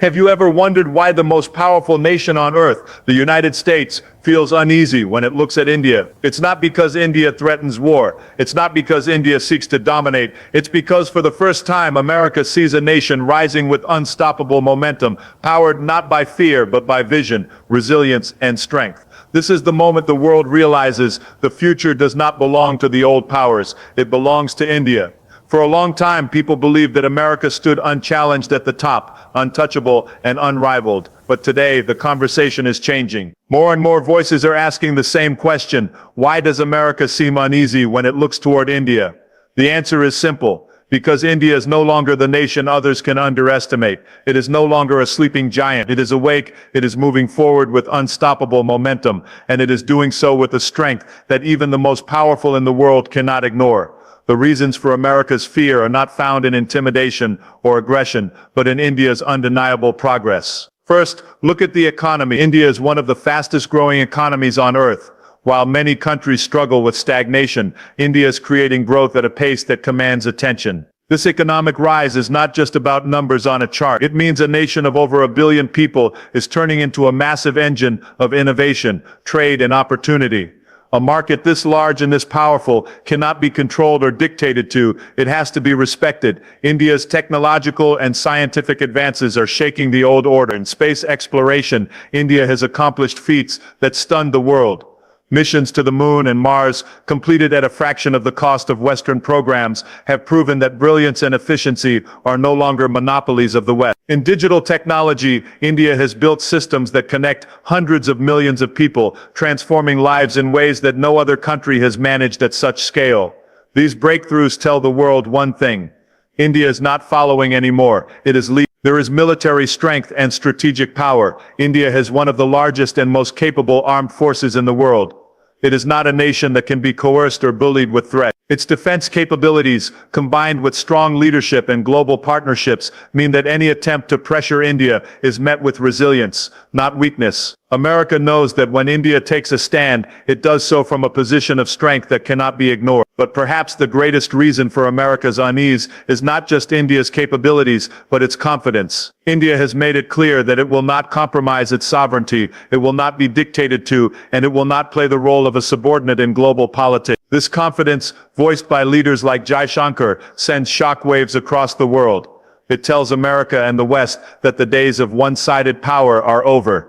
Have you ever wondered why the most powerful nation on earth, the United States, feels uneasy when it looks at India? It's not because India threatens war. It's not because India seeks to dominate. It's because for the first time America sees a nation rising with unstoppable momentum, powered not by fear but by vision, resilience, and strength. This is the moment the world realizes the future does not belong to the old powers. It belongs to India. For a long time, people believed that America stood unchallenged at the top, untouchable and unrivaled. But today, the conversation is changing. More and more voices are asking the same question: why does America seem uneasy when it looks toward India? The answer is simple: because India is no longer the nation others can underestimate. It is no longer a sleeping giant. It is awake, it is moving forward with unstoppable momentum, and it is doing so with a strength that even the most powerful in the world cannot ignore. The reasons for America's fear are not found in intimidation or aggression, but in India's undeniable progress. First, look at the economy. India is one of the fastest growing economies on earth. While many countries struggle with stagnation, India is creating growth at a pace that commands attention. This economic rise is not just about numbers on a chart. It means a nation of over 1 billion people is turning into a massive engine of innovation, trade, and opportunity. A market this large and this powerful cannot be controlled or dictated to. It has to be respected. India's technological and scientific advances are shaking the old order. In space exploration, India has accomplished feats that stunned the world. Missions to the Moon and Mars, completed at a fraction of the cost of Western programs, have proven that brilliance and efficiency are no longer monopolies of the West. In digital technology, India has built systems that connect hundreds of millions of people, transforming lives in ways that no other country has managed at such scale. These breakthroughs tell the world one thing: India is not following anymore, it is leading. There is military strength and strategic power. India has one of the largest and most capable armed forces in the world. It is not a nation that can be coerced or bullied with threats. Its defense capabilities, combined with strong leadership and global partnerships, mean that any attempt to pressure India is met with resilience, not weakness. America knows that when India takes a stand, it does so from a position of strength that cannot be ignored. But perhaps the greatest reason for America's unease is not just India's capabilities, but its confidence. India has made it clear that it will not compromise its sovereignty, it will not be dictated to, and it will not play the role of a subordinate in global politics. This confidence, voiced by leaders like Jaishankar, sends shockwaves across the world. It tells America and the West that the days of one-sided power are over.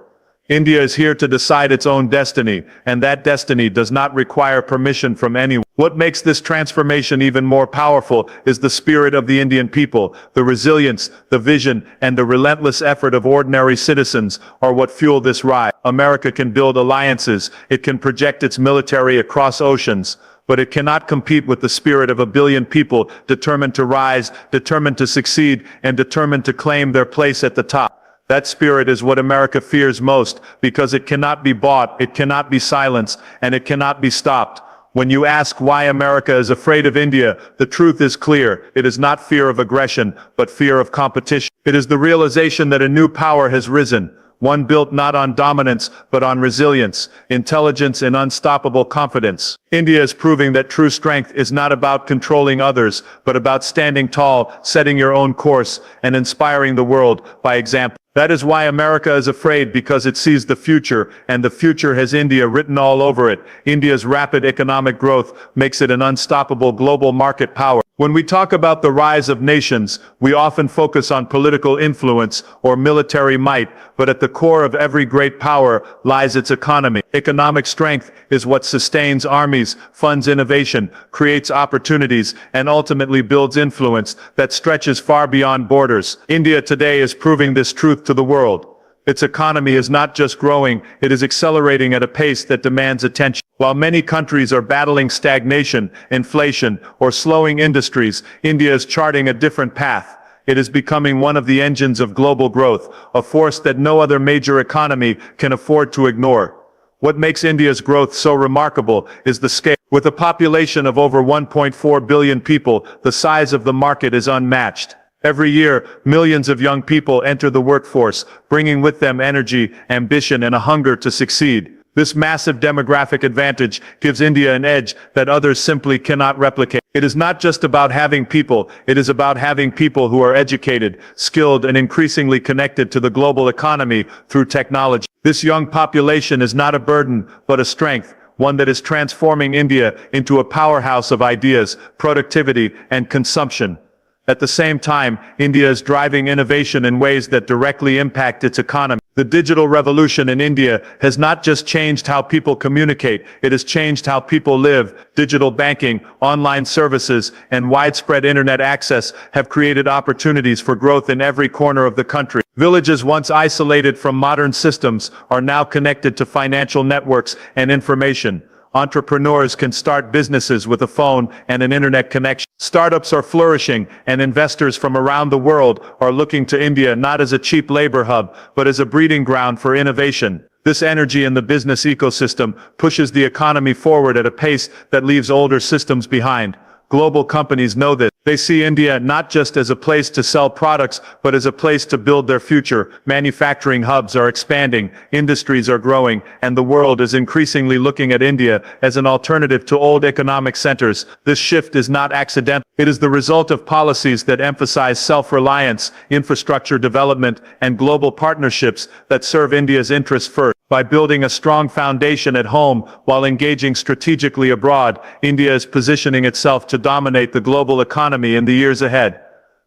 India is here to decide its own destiny, and that destiny does not require permission from anyone. What makes this transformation even more powerful is the spirit of the Indian people. The resilience, the vision, and the relentless effort of ordinary citizens are what fuel this rise. America can build alliances, it can project its military across oceans, but it cannot compete with the spirit of 1 billion people determined to rise, determined to succeed, and determined to claim their place at the top. That spirit is what America fears most, because it cannot be bought, it cannot be silenced, and it cannot be stopped. When you ask why America is afraid of India, the truth is clear. It is not fear of aggression, but fear of competition. It is the realization that a new power has risen, one built not on dominance, but on resilience, intelligence, and unstoppable confidence. India is proving that true strength is not about controlling others, but about standing tall, setting your own course, and inspiring the world by example. That is why America is afraid, because it sees the future, and the future has India written all over it. India's rapid economic growth makes it an unstoppable global market power. When we talk about the rise of nations, we often focus on political influence or military might, but at the core of every great power lies its economy. Economic strength is what sustains armies, funds innovation, creates opportunities, and ultimately builds influence that stretches far beyond borders. India today is proving this truth to the world. Its economy is not just growing, it is accelerating at a pace that demands attention. While many countries are battling stagnation, inflation, or slowing industries, India is charting a different path. It is becoming one of the engines of global growth, a force that no other major economy can afford to ignore. What makes India's growth so remarkable is the scale. With a population of over 1.4 billion people, the size of the market is unmatched. Every year, millions of young people enter the workforce, bringing with them energy, ambition, and a hunger to succeed. This massive demographic advantage gives India an edge that others simply cannot replicate. It is not just about having people, it is about having people who are educated, skilled, and increasingly connected to the global economy through technology. This young population is not a burden, but a strength, one that is transforming India into a powerhouse of ideas, productivity, and consumption. At the same time, India is driving innovation in ways that directly impact its economy. The digital revolution in India has not just changed how people communicate, it has changed how people live. Digital banking, online services, and widespread internet access have created opportunities for growth in every corner of the country. Villages once isolated from modern systems are now connected to financial networks and information. Entrepreneurs can start businesses with a phone and an internet connection. Startups are flourishing, and investors from around the world are looking to India not as a cheap labor hub, but as a breeding ground for innovation. This energy in the business ecosystem pushes the economy forward at a pace that leaves older systems behind. Global companies know this. They see India not just as a place to sell products, but as a place to build their future. Manufacturing hubs are expanding, industries are growing, and the world is increasingly looking at India as an alternative to old economic centers. This shift is not accidental. It is the result of policies that emphasize self-reliance, infrastructure development, and global partnerships that serve India's interests first. By building a strong foundation at home while engaging strategically abroad, India is positioning itself to dominate the global economy in the years ahead.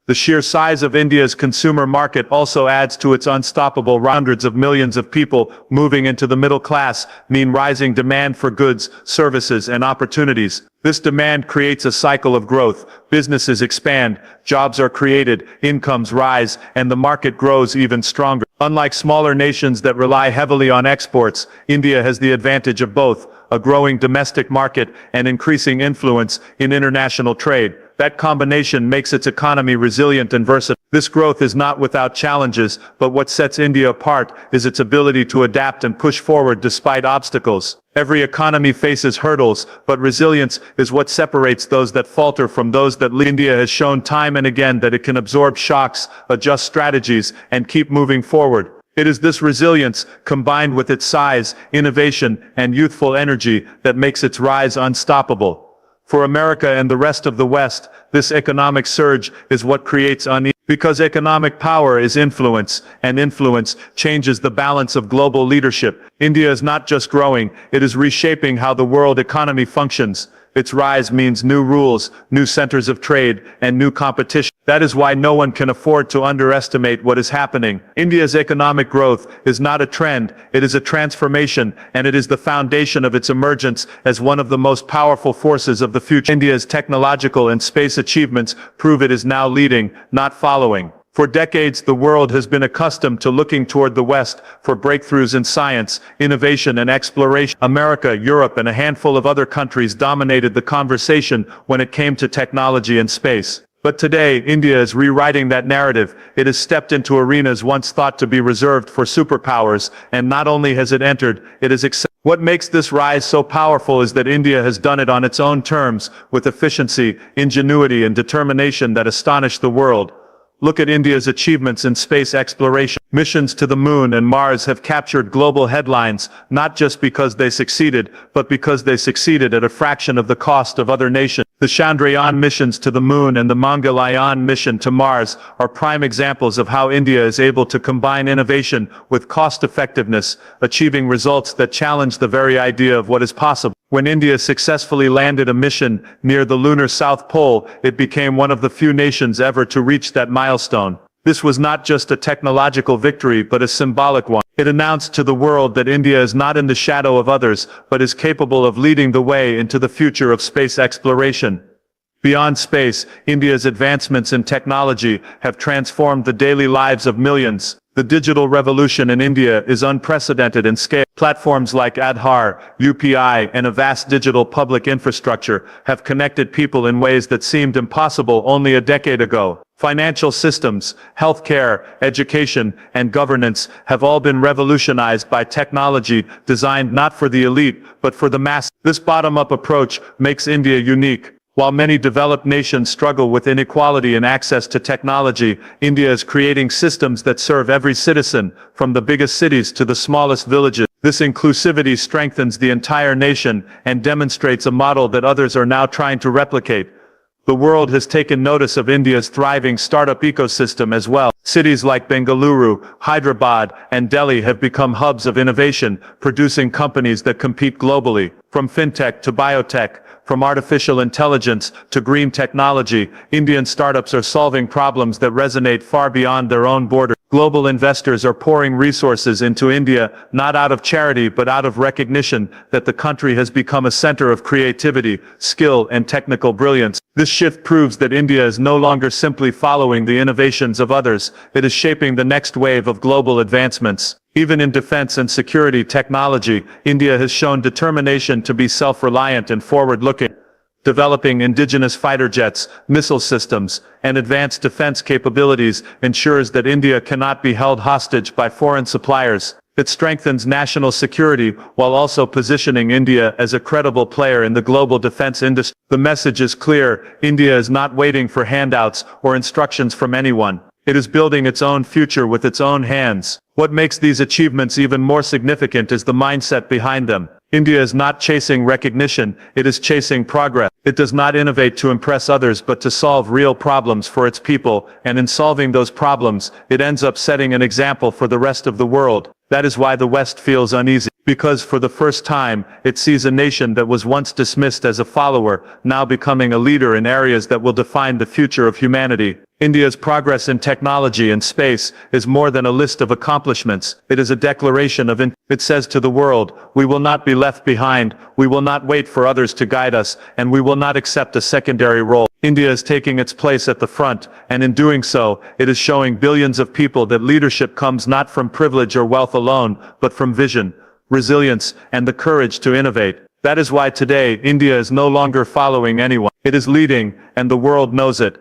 The sheer size of India's consumer market also adds to its unstoppable hundreds of millions of people moving into the middle class, mean rising demand for goods, services, and opportunities. This demand creates a cycle of growth. Businesses expand, jobs are created, incomes rise, and the market grows even stronger. Unlike smaller nations that rely heavily on exports, India has the advantage of both, a growing domestic market and increasing influence in international trade. That combination makes its economy resilient and versatile. This growth is not without challenges, but what sets India apart is its ability to adapt and push forward despite obstacles. Every economy faces hurdles, but resilience is what separates those that falter from those that lead. India has shown time and again that it can absorb shocks, adjust strategies, and keep moving forward. It is this resilience, combined with its size, innovation, and youthful energy, that makes its rise unstoppable. For America and the rest of the West, this economic surge is what creates unease. Because economic power is influence, and influence changes the balance of global leadership. India is not just growing, it is reshaping how the world economy functions. Its rise means new rules, new centers of trade, and new competition. That is why no one can afford to underestimate what is happening. India's economic growth is not a trend, it is a transformation, and it is the foundation of its emergence as one of the most powerful forces of the future. India's technological and space achievements prove it is now leading, not following. For decades, the world has been accustomed to looking toward the West for breakthroughs in science, innovation, and exploration. America, Europe, and a handful of other countries dominated the conversation when it came to technology and space. But today, India is rewriting that narrative. It has stepped into arenas once thought to be reserved for superpowers, and not only has it entered, it has accepted. What makes this rise so powerful is that India has done it on its own terms, with efficiency, ingenuity, and determination that astonish the world. Look at India's achievements in space exploration. Missions to the Moon and Mars have captured global headlines, not just because they succeeded, but because they succeeded at a fraction of the cost of other nations. The Chandrayaan missions to the Moon and the Mangalyaan mission to Mars are prime examples of how India is able to combine innovation with cost-effectiveness, achieving results that challenge the very idea of what is possible. When India successfully landed a mission near the lunar South Pole, it became one of the few nations ever to reach that milestone. This was not just a technological victory, but a symbolic one. It announced to the world that India is not in the shadow of others, but is capable of leading the way into the future of space exploration. Beyond space, India's advancements in technology have transformed the daily lives of millions. The digital revolution in India is unprecedented in scale. Platforms like Aadhaar, UPI, and a vast digital public infrastructure have connected people in ways that seemed impossible only a decade ago. Financial systems, healthcare, education, and governance have all been revolutionized by technology designed not for the elite, but for the masses. This bottom-up approach makes India unique. While many developed nations struggle with inequality in access to technology, India is creating systems that serve every citizen, from the biggest cities to the smallest villages. This inclusivity strengthens the entire nation and demonstrates a model that others are now trying to replicate. The world has taken notice of India's thriving startup ecosystem as well. Cities like Bengaluru, Hyderabad, and Delhi have become hubs of innovation, producing companies that compete globally. From fintech to biotech, from artificial intelligence to green technology, Indian startups are solving problems that resonate far beyond their own borders. Global investors are pouring resources into India, not out of charity but out of recognition that the country has become a center of creativity, skill, and technical brilliance. This shift proves that India is no longer simply following the innovations of others, it is shaping the next wave of global advancements. Even in defense and security technology, India has shown determination to be self-reliant and forward-looking. Developing indigenous fighter jets, missile systems, and advanced defense capabilities ensures that India cannot be held hostage by foreign suppliers. It strengthens national security while also positioning India as a credible player in the global defense industry. The message is clear: India is not waiting for handouts or instructions from anyone. It is building its own future with its own hands. What makes these achievements even more significant is the mindset behind them. India is not chasing recognition, it is chasing progress. It does not innovate to impress others but to solve real problems for its people, and in solving those problems, it ends up setting an example for the rest of the world. That is why the West feels uneasy. Because for the first time, it sees a nation that was once dismissed as a follower, now becoming a leader in areas that will define the future of humanity. India's progress in technology and space is more than a list of accomplishments. It is a declaration of intent. It says to the world, we will not be left behind, we will not wait for others to guide us, and we will not accept a secondary role. India is taking its place at the front, and in doing so, it is showing billions of people that leadership comes not from privilege or wealth alone, but from vision, resilience, and the courage to innovate. That is why today, India is no longer following anyone. It is leading, and the world knows it.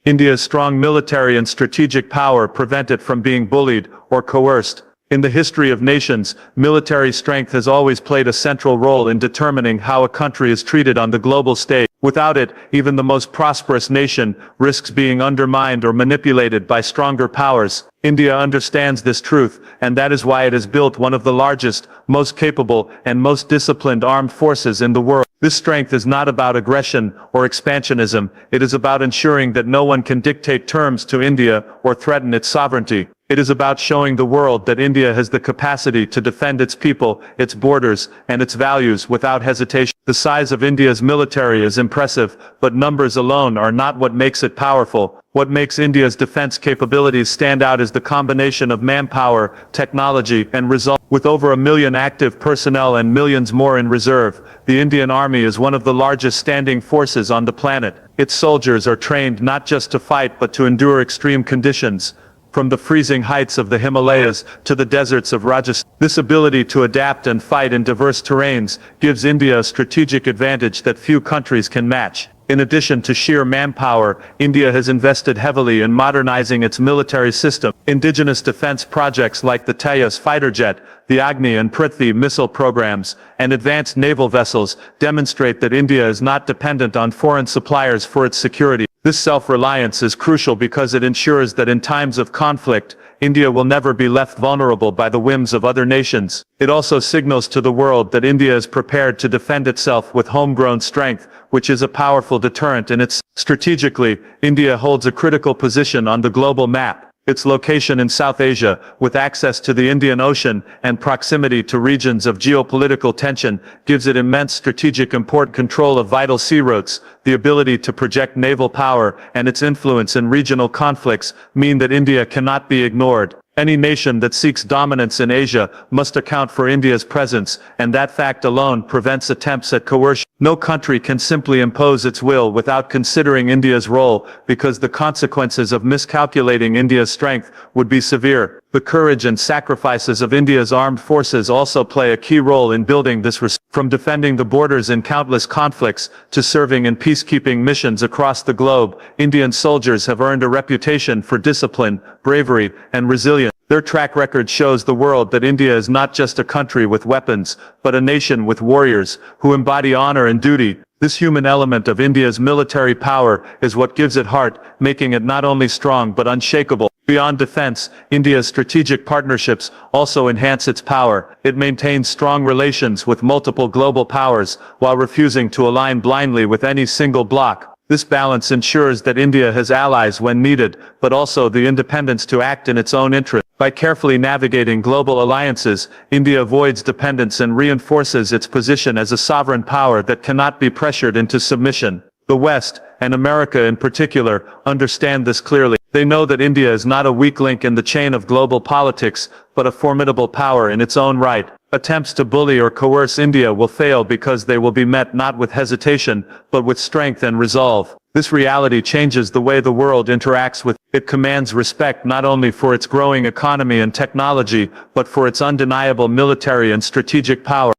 India's strong military and strategic power prevent it from being bullied or coerced. In the history of nations, military strength has always played a central role in determining how a country is treated on the global stage. Without it, even the most prosperous nation risks being undermined or manipulated by stronger powers. India understands this truth, and that is why it has built one of the largest, most capable, and most disciplined armed forces in the world. This strength is not about aggression or expansionism, it is about ensuring that no one can dictate terms to India or threaten its sovereignty. It is about showing the world that India has the capacity to defend its people, its borders, and its values without hesitation. The size of India's military is impressive, but numbers alone are not what makes it powerful. What makes India's defense capabilities stand out is the combination of manpower, technology, and results. With over 1 million active personnel and millions more in reserve, the Indian Army is one of the largest standing forces on the planet. Its soldiers are trained not just to fight but to endure extreme conditions. From the freezing heights of the Himalayas to the deserts of Rajasthan. This ability to adapt and fight in diverse terrains gives India a strategic advantage that few countries can match. In addition to sheer manpower, India has invested heavily in modernizing its military system. Indigenous defense projects like the Tejas fighter jet, the Agni and Prithvi missile programs, and advanced naval vessels demonstrate that India is not dependent on foreign suppliers for its security. This self-reliance is crucial because it ensures that in times of conflict, India will never be left vulnerable by the whims of other nations. It also signals to the world that India is prepared to defend itself with homegrown strength, which is a powerful deterrent in its. Strategically, India holds a critical position on the global map. Its location in South Asia, with access to the Indian Ocean and proximity to regions of geopolitical tension, gives it immense strategic importance. Control of vital sea routes, the ability to project naval power, and its influence in regional conflicts mean that India cannot be ignored. Any nation that seeks dominance in Asia must account for India's presence, and that fact alone prevents attempts at coercion. No country can simply impose its will without considering India's role, because the consequences of miscalculating India's strength would be severe. The courage and sacrifices of India's armed forces also play a key role in building this respect. From defending the borders in countless conflicts to serving in peacekeeping missions across the globe, Indian soldiers have earned a reputation for discipline, bravery, and resilience. Their track record shows the world that India is not just a country with weapons, but a nation with warriors who embody honor and duty. This human element of India's military power is what gives it heart, making it not only strong but unshakable. Beyond defense, India's strategic partnerships also enhance its power. It maintains strong relations with multiple global powers, while refusing to align blindly with any single bloc. This balance ensures that India has allies when needed, but also the independence to act in its own interest. By carefully navigating global alliances, India avoids dependence and reinforces its position as a sovereign power that cannot be pressured into submission. The West, and America in particular, understand this clearly. They know that India is not a weak link in the chain of global politics, but a formidable power in its own right. Attempts to bully or coerce India will fail because they will be met not with hesitation, but with strength and resolve. This reality changes the way the world interacts with it. It commands respect not only for its growing economy and technology, but for its undeniable military and strategic power.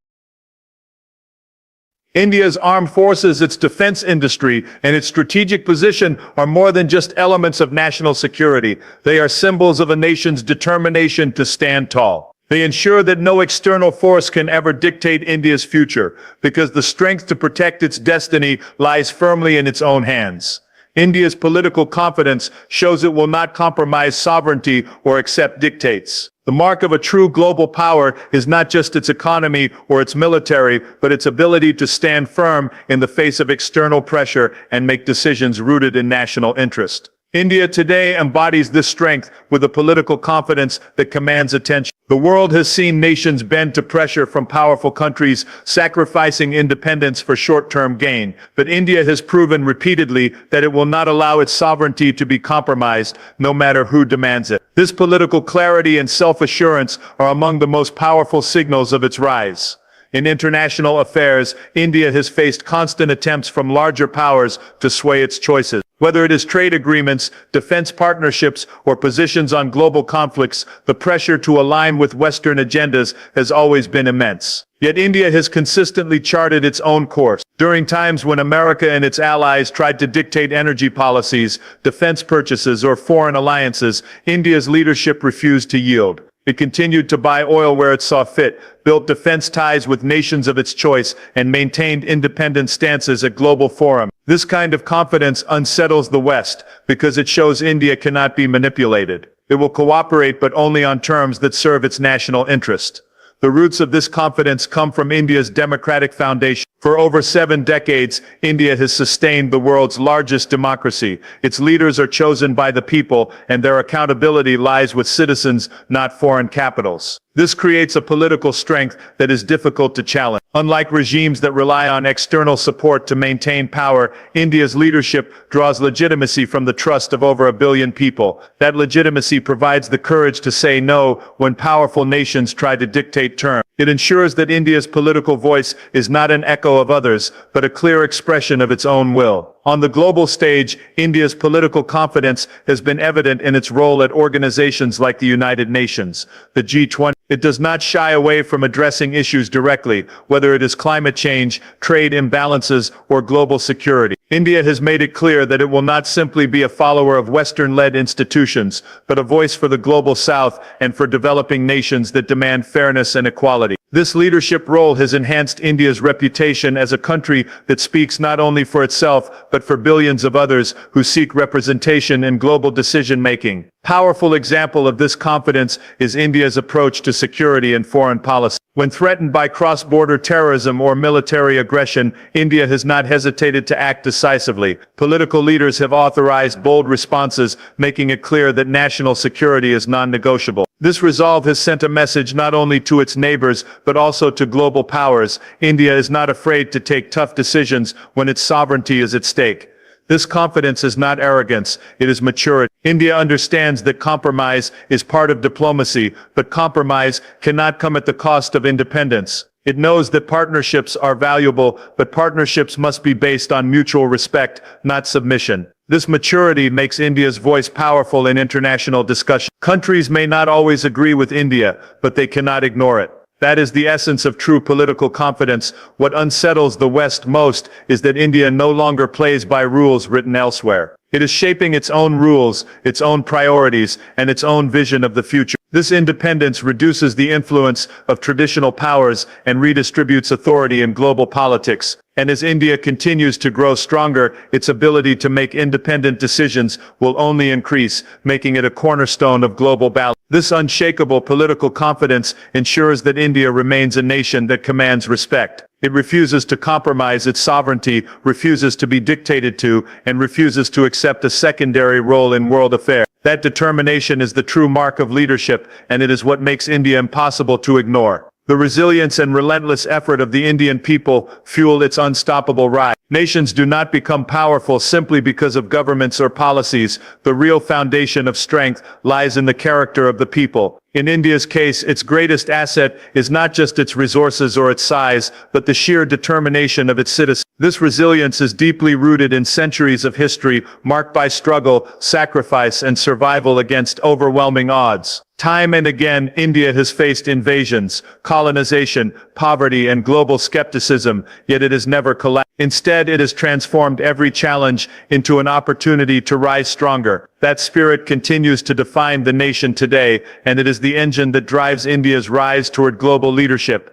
India's armed forces, its defense industry, and its strategic position are more than just elements of national security. They are symbols of a nation's determination to stand tall. They ensure that no external force can ever dictate India's future, because the strength to protect its destiny lies firmly in its own hands. India's political confidence shows it will not compromise sovereignty or accept dictates. The mark of a true global power is not just its economy or its military, but its ability to stand firm in the face of external pressure and make decisions rooted in national interest. India today embodies this strength with a political confidence that commands attention. The world has seen nations bend to pressure from powerful countries, sacrificing independence for short-term gain. But India has proven repeatedly that it will not allow its sovereignty to be compromised, no matter who demands it. This political clarity and self-assurance are among the most powerful signals of its rise. In international affairs, India has faced constant attempts from larger powers to sway its choices. Whether it is trade agreements, defense partnerships, or positions on global conflicts, the pressure to align with Western agendas has always been immense. Yet India has consistently charted its own course. During times when America and its allies tried to dictate energy policies, defense purchases, or foreign alliances, India's leadership refused to yield. It continued to buy oil where it saw fit, built defense ties with nations of its choice, and maintained independent stances at global forums. This kind of confidence unsettles the West, because it shows India cannot be manipulated. It will cooperate, but only on terms that serve its national interest. The roots of this confidence come from India's democratic foundation. For over 7 decades, India has sustained the world's largest democracy. Its leaders are chosen by the people, and their accountability lies with citizens, not foreign capitals. This creates a political strength that is difficult to challenge. Unlike regimes that rely on external support to maintain power, India's leadership draws legitimacy from the trust of over 1 billion people. That legitimacy provides the courage to say no when powerful nations try to dictate terms. It ensures that India's political voice is not an echo of others, but a clear expression of its own will. On the global stage, India's political confidence has been evident in its role at organizations like the United Nations, the G20. It does not shy away from addressing issues directly, whether it is climate change, trade imbalances, or global security. India has made it clear that it will not simply be a follower of Western-led institutions, but a voice for the global South and for developing nations that demand fairness and equality. This leadership role has enhanced India's reputation as a country that speaks not only for itself, but for billions of others who seek representation in global decision-making. Powerful example of this confidence is India's approach to security and foreign policy. When threatened by cross-border terrorism or military aggression, India has not hesitated to act decisively. Political leaders have authorized bold responses, making it clear that national security is non-negotiable. This resolve has sent a message not only to its neighbors, but also to global powers. India is not afraid to take tough decisions when its sovereignty is at stake. This confidence is not arrogance, it is maturity. India understands that compromise is part of diplomacy, but compromise cannot come at the cost of independence. It knows that partnerships are valuable, but partnerships must be based on mutual respect, not submission. This maturity makes India's voice powerful in international discussion. Countries may not always agree with India, but they cannot ignore it. That is the essence of true political confidence. What unsettles the West most is that India no longer plays by rules written elsewhere. It is shaping its own rules, its own priorities, and its own vision of the future. This independence reduces the influence of traditional powers and redistributes authority in global politics. And as India continues to grow stronger, its ability to make independent decisions will only increase, making it a cornerstone of global balance. This unshakable political confidence ensures that India remains a nation that commands respect. It refuses to compromise its sovereignty, refuses to be dictated to, and refuses to accept a secondary role in world affairs. That determination is the true mark of leadership, and it is what makes India impossible to ignore. The resilience and relentless effort of the Indian people fuel its unstoppable rise. Nations do not become powerful simply because of governments or policies. The real foundation of strength lies in the character of the people. In India's case, its greatest asset is not just its resources or its size, but the sheer determination of its citizens. This resilience is deeply rooted in centuries of history, marked by struggle, sacrifice, and survival against overwhelming odds. Time and again, India has faced invasions, colonization, poverty, and global skepticism, yet it has never collapsed. Instead, it has transformed every challenge into an opportunity to rise stronger. That spirit continues to define the nation today, and it is the engine that drives India's rise toward global leadership.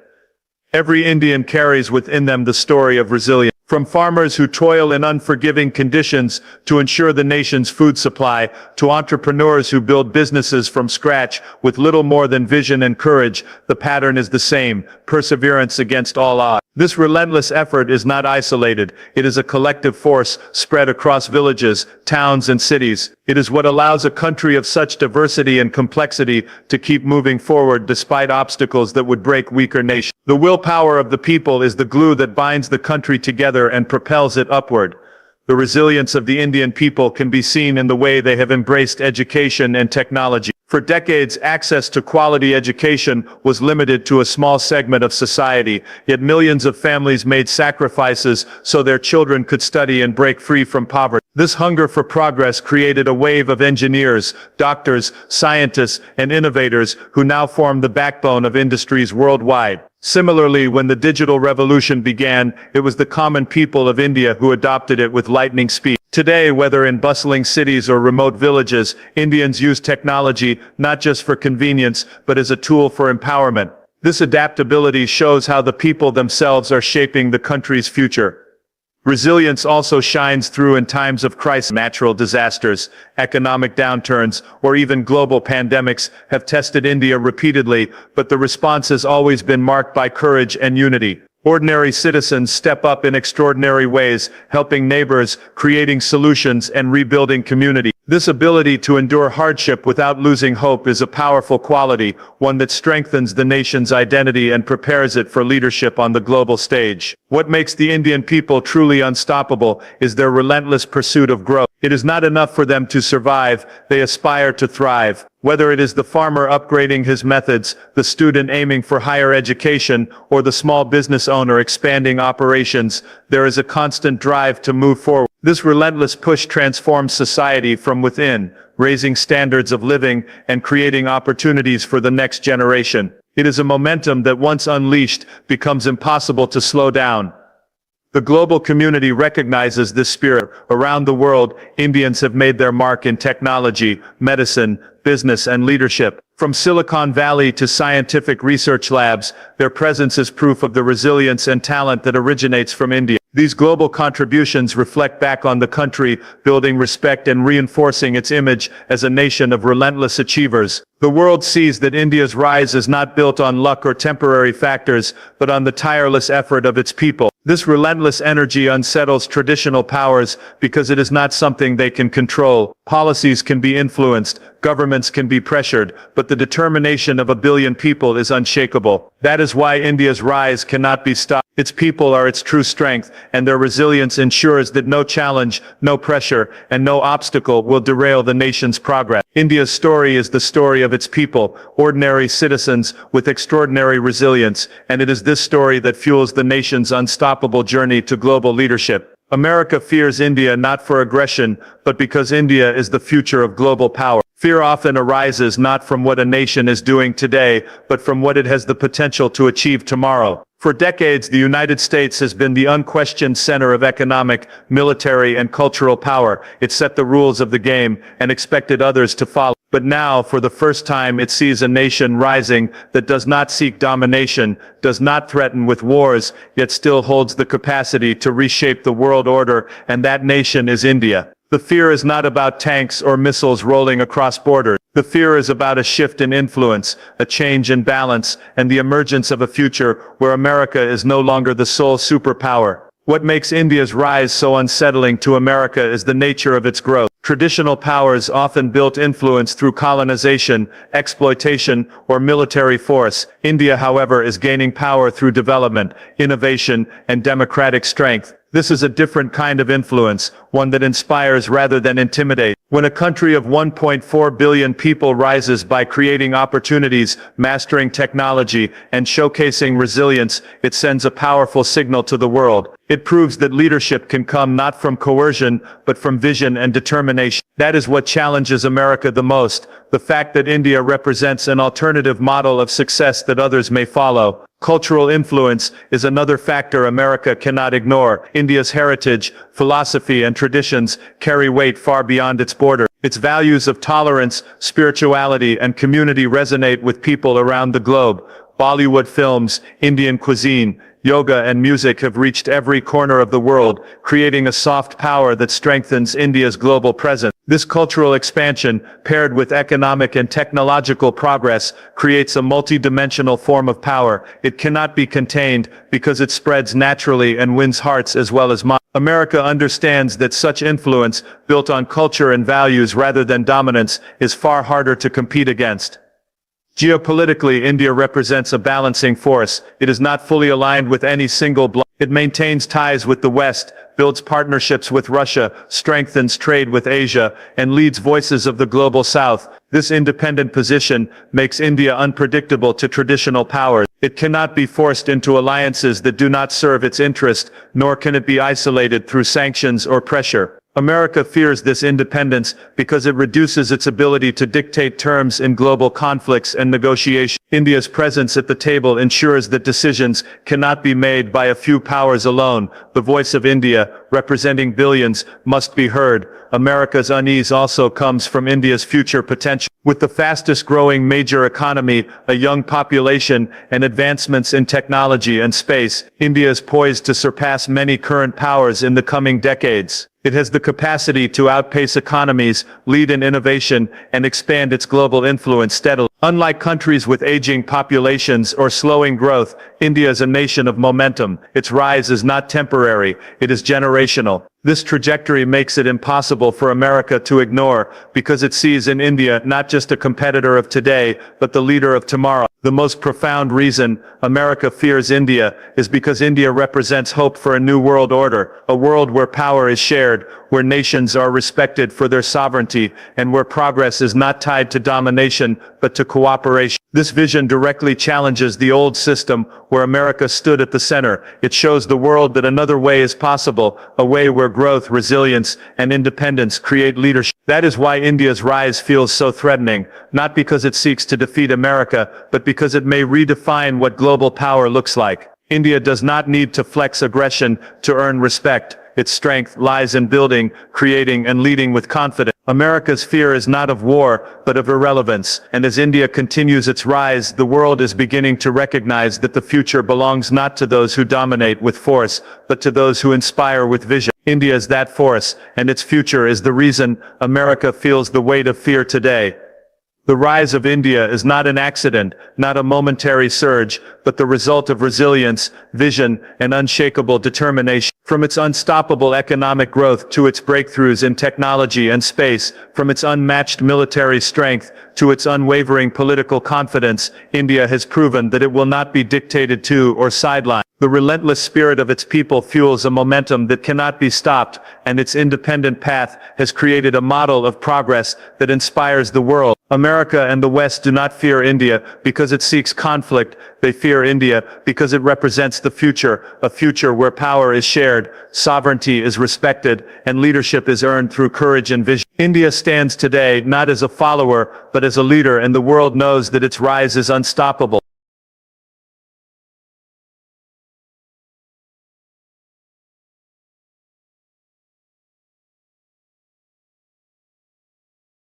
Every Indian carries within them the story of resilience. From farmers who toil in unforgiving conditions to ensure the nation's food supply, to entrepreneurs who build businesses from scratch with little more than vision and courage, the pattern is the same: perseverance against all odds. This relentless effort is not isolated. It is a collective force spread across villages, towns, and cities. It is what allows a country of such diversity and complexity to keep moving forward despite obstacles that would break weaker nations. The willpower of the people is the glue that binds the country together and propels it upward. The resilience of the Indian people can be seen in the way they have embraced education and technology. For decades, access to quality education was limited to a small segment of society, yet millions of families made sacrifices so their children could study and break free from poverty. This hunger for progress created a wave of engineers, doctors, scientists, and innovators who now form the backbone of industries worldwide. Similarly, when the digital revolution began, it was the common people of India who adopted it with lightning speed. Today, whether in bustling cities or remote villages, Indians use technology not just for convenience, but as a tool for empowerment. This adaptability shows how the people themselves are shaping the country's future. Resilience also shines through in times of crisis. Natural disasters, economic downturns, or even global pandemics have tested India repeatedly, but the response has always been marked by courage and unity. Ordinary citizens step up in extraordinary ways, helping neighbors, creating solutions, and rebuilding community. This ability to endure hardship without losing hope is a powerful quality, one that strengthens the nation's identity and prepares it for leadership on the global stage. What makes the Indian people truly unstoppable is their relentless pursuit of growth. It is not enough for them to survive, they aspire to thrive. Whether it is the farmer upgrading his methods, the student aiming for higher education, or the small business owner expanding operations, there is a constant drive to move forward. This relentless push transforms society from within, raising standards of living and creating opportunities for the next generation. It is a momentum that once unleashed becomes impossible to slow down. The global community recognizes this spirit. Around the world, Indians have made their mark in technology, medicine, business, and leadership. From Silicon Valley to scientific research labs, their presence is proof of the resilience and talent that originates from India. These global contributions reflect back on the country, building respect and reinforcing its image as a nation of relentless achievers. The world sees that India's rise is not built on luck or temporary factors, but on the tireless effort of its people. This relentless energy unsettles traditional powers because it is not something they can control. Policies can be influenced, governments can be pressured, but the determination of a billion people is unshakable. That is why India's rise cannot be stopped. Its people are its true strength, and their resilience ensures that no challenge, no pressure, and no obstacle will derail the nation's progress. India's story is the story of its people, ordinary citizens with extraordinary resilience, and it is this story that fuels the nation's unstoppable journey to global leadership. America fears India not for aggression, but because India is the future of global power. Fear often arises not from what a nation is doing today, but from what it has the potential to achieve tomorrow. For decades, the United States has been the unquestioned center of economic, military, and cultural power. It set the rules of the game and expected others to follow. But now, for the first time, it sees a nation rising that does not seek domination, does not threaten with wars, yet still holds the capacity to reshape the world order, and that nation is India. The fear is not about tanks or missiles rolling across borders. The fear is about a shift in influence, a change in balance, and the emergence of a future where America is no longer the sole superpower. What makes India's rise so unsettling to America is the nature of its growth. Traditional powers often built influence through colonization, exploitation, or military force. India, however, is gaining power through development, innovation, and democratic strength. This is a different kind of influence, one that inspires rather than intimidates. When a country of 1.4 billion people rises by creating opportunities, mastering technology, and showcasing resilience, it sends a powerful signal to the world. It proves that leadership can come not from coercion, but from vision and determination. That is what challenges America the most, the fact that India represents an alternative model of success that others may follow. Cultural influence is another factor America cannot ignore. India's heritage, philosophy, and traditions carry weight far beyond its borders. Its values of tolerance, spirituality, and community resonate with people around the globe. Bollywood films, Indian cuisine, yoga, and music have reached every corner of the world, creating a soft power that strengthens India's global presence. This cultural expansion, paired with economic and technological progress, creates a multi-dimensional form of power. It cannot be contained because it spreads naturally and wins hearts as well as minds. America understands that such influence, built on culture and values rather than dominance, is far harder to compete against. Geopolitically, India represents a balancing force. It is not fully aligned with any single bloc. It maintains ties with the West, builds partnerships with Russia, strengthens trade with Asia, and leads voices of the global South. This independent position makes India unpredictable to traditional powers. It cannot be forced into alliances that do not serve its interest, nor can it be isolated through sanctions or pressure. America fears this independence because it reduces its ability to dictate terms in global conflicts and negotiations. India's presence at the table ensures that decisions cannot be made by a few powers alone. The voice of India, representing billions, must be heard. America's unease also comes from India's future potential. With the fastest growing major economy, a young population, and advancements in technology and space, India is poised to surpass many current powers in the coming decades. It has the capacity to outpace economies, lead in innovation, and expand its global influence steadily. Unlike countries with aging populations or slowing growth, India is a nation of momentum. Its rise is not temporary, it is generational. This trajectory makes it impossible for America to ignore, because it sees in India not just a competitor of today, but the leader of tomorrow. The most profound reason America fears India is because India represents hope for a new world order, a world where power is shared, where nations are respected for their sovereignty, and where progress is not tied to domination, but to cooperation. This vision directly challenges the old system where America stood at the center. It shows the world that another way is possible, a way where growth, resilience, and independence create leadership. That is why India's rise feels so threatening, not because it seeks to defeat America, but because it may redefine what global power looks like. India does not need to flex aggression to earn respect. Its strength lies in building, creating, and leading with confidence. America's fear is not of war, but of irrelevance. And as India continues its rise, the world is beginning to recognize that the future belongs not to those who dominate with force, but to those who inspire with vision. India is that force, and its future is the reason America feels the weight of fear today. The rise of India is not an accident, not a momentary surge, but the result of resilience, vision, and unshakable determination. From its unstoppable economic growth to its breakthroughs in technology and space, from its unmatched military strength to its unwavering political confidence, India has proven that it will not be dictated to or sidelined. The relentless spirit of its people fuels a momentum that cannot be stopped, and its independent path has created a model of progress that inspires the world. America and the West do not fear India because it seeks conflict. They fear India because it represents the future, a future where power is shared, sovereignty is respected, and leadership is earned through courage and vision. India stands today not as a follower, but as a leader, and the world knows that its rise is unstoppable.